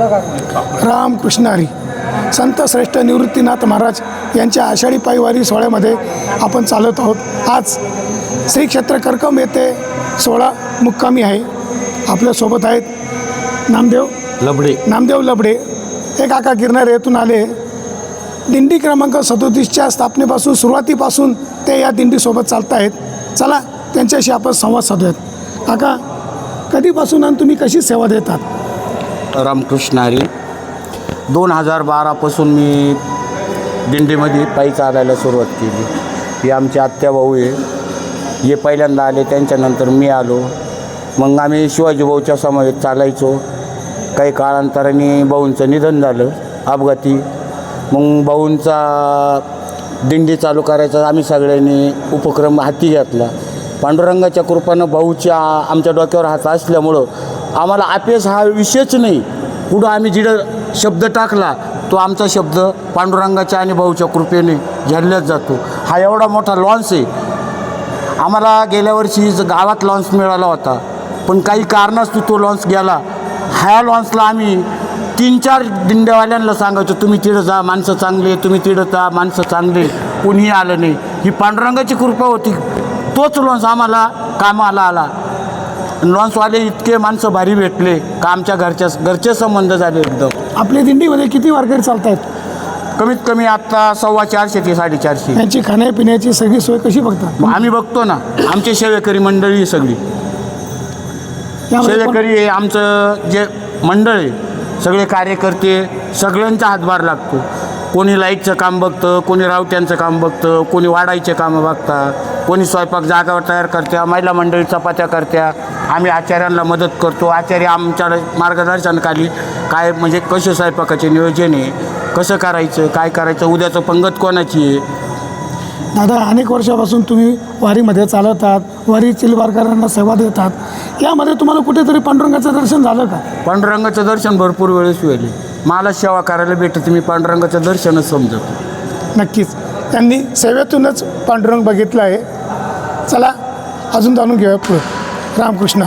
रामकृष्ण हरी. संत श्रेष्ठ निवृत्तीनाथ महाराज यांच्या आषाढी पायवारी सोहळ्यामध्ये आपण चालत आहोत. आज श्री क्षेत्र करकम येथे सोहळा मुक्कामी आहे. आपल्यासोबत आहेत नामदेव लबडे. हे काका गिरनार येथून आले. दिंडी क्रमांक 37च्या स्थापनेपासून सुरुवातीपासून ते या दिंडीसोबत चालत आहेत. चला त्यांच्याशी आपण संवाद साधूयात. काका, कधीपासून आणि तुम्ही कशी सेवा देतात? रामकृष्ण हरी. 2012पासून मी दिंडीमध्ये पायी चालायला सुरुवात केली. हे आमचे आत्या भाऊ आहे. हे पहिल्यांदा आले, त्यांच्यानंतर मी आलो. मग आम्ही शिवाजी भाऊच्या समवेत चालायचो. काही काळांतराने भाऊंचं निधन झालं अपघाती. मग भाऊंचा दिंडी चालू करायचा आम्ही सगळ्यांनी उपक्रम हाती घेतला. पांडुरंगाच्या कृपानं भाऊच्या आमच्या डोक्यावर हात असल्यामुळं आम्हाला अपयश हा विषयच नाही. पुढं आम्ही जिथं शब्द टाकला तो आमचा शब्द पांडुरंगाच्या आणि भाऊच्या कृपेने झेलल्याच जातो. हा एवढा मोठा लॉन्च आहे. आम्हाला गेल्या वर्षी गावात लॉन्च मिळाला होता, पण काही कारणास्तव तो लॉन्च गेला. ह्या लॉन्चला आम्ही 3-4 दिंड्यावाल्यांना सांगायचो, तुम्ही तिथं जा, माणसं चांगले, तुम्ही तिथं जा, माणसं चांगले. कुणीही आलं नाही. ही पांडुरंगाची कृपा होती. तोच लॉन्च आम्हाला कामाला आला. लॉन्चवाले इतके माणसं भारी भेटले का आमच्या घरचे संबंध झाले एकदम. आपल्या दिंडीमध्ये किती वारकरी चालत आहेत? कमीत कमी आत्ता 450 ते 450. त्यांची खाण्यापिण्याची सगळी सोय कशी बघतात? आम्ही बघतो ना. आमचे सेवेकरी मंडळी सगळी सेवेकरी आहे. आमचं जे मंडळ आहे सगळे कार्यकर्ते सगळ्यांचा हातभार लागतो. कोणी लाईटचं काम बघतं, कोणी रावट्यांचं काम बघतं, कोणी वाढायचे कामं बघतात, कोणी स्वयंपाक जागावर तयार करत्या, महिला मंडळी चपात्या करत्या. आम्ही आचार्यांना मदत करतो. आचार्य आमच्या मार्गदर्शनाखाली काय म्हणजे कसे स्वयंपाकाचे नियोजन आहे, कसं करायचं, काय करायचं, उद्याचं पंगत कोणाची आहे. दादा, अनेक वर्षापासून तुम्ही वारीमध्ये चालवतात, वारीतील वारकऱ्यांना सेवा देतात. यामध्ये तुम्हाला कुठेतरी पांडुरंगाचं दर्शन झालं का? पांडुरंगाचं दर्शन भरपूर वेळेस वेळी मला सेवा करायला भेटते. मी पांडुरंगाचं दर्शनच समजतो. नक्कीच त्यांनी सेवेतूनच पांडुरंग बघितलं आहे. चला अजून जाणून घेऊया पुढे. रामकृष्ण.